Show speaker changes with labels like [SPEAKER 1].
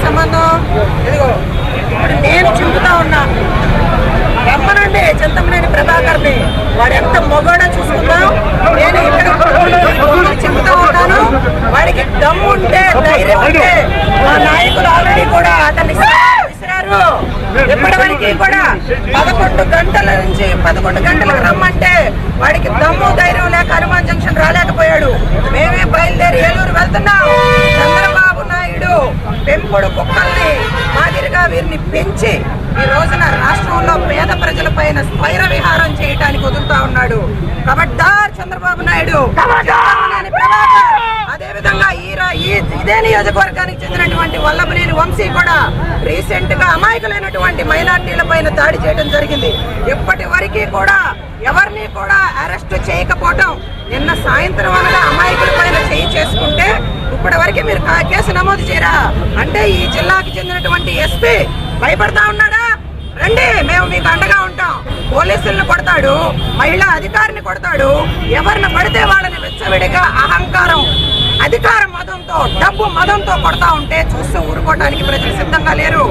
[SPEAKER 1] సంబంధం ఇదిగో నేను చెబుతా ఉన్నా, రమ్మనండి చింతమనేని ప్రభాకర్ని, వాడు ఎంత మొగోడో చూసుకుందాం. నేను ఇక్కడ చెబుతా ఉంటాను, వాడికి దమ్ముంటే ధైర్యం ఉంటే మా నాయకులు ఆల్రెడీ కూడా అతన్ని విసిరారు. ఇప్పటివరకు కూడా 11 గంటల నుంచి 11 గంటలకు రమ్మంటే వాడికి దమ్ము ధైర్యం లేక హనుమాన్ జంక్షన్ రాలేకపోయాడు. మేమే బయలుదేరి ఏలూరు వెళ్తున్నాం. చంద్రబాబు నాయుడు పెంపుడు కుక్కల్ని మాదిరిగా వీరిని పెంచి ఈ రోజున రాష్ట్రంలో పేద ప్రజల పైన స్వైర విహారం చేయడానికి వదులుతా ఉన్నాడు. ఖబర్దార్ చంద్రబాబు నాయుడు. అదే విధంగా ఇదే నియోజకవర్గానికి చెందినటువంటి వల్లభనేని వంశీ కూడా రీసెంట్ గా అమాయకులైనటువంటి మైనార్టీల పైన దాడి చేయడం జరిగింది. ఇప్పటి వరకు కూడా ఎవరిని కూడా అరెస్ట్ చేయకపోవటం, నిన్న సాయంత్రం అనగా అమాయకుల పైన చేయి చేసుకుంటే ఇప్పటి వరకు మీరు కేసు నమోదు చేయరా అంటే ఈ జిల్లాకి చెందినటువంటి ఎస్పీ భయపడతా ఉన్నాడా? రండి, మేము మీకు అండగా ఉంటాం. పోలీసులను కొడతాడు, మహిళా అధికారిని కొడతాడు, ఎవరిని పడితే వాళ్ళని విచ్చవిడిగా అహంకారం అధికార మదంతో డబ్బు మదంతో కొడతా ఉంటే చూస్తూ ఊరుకోవడానికి ప్రజలు సిద్ధంగా లేరు.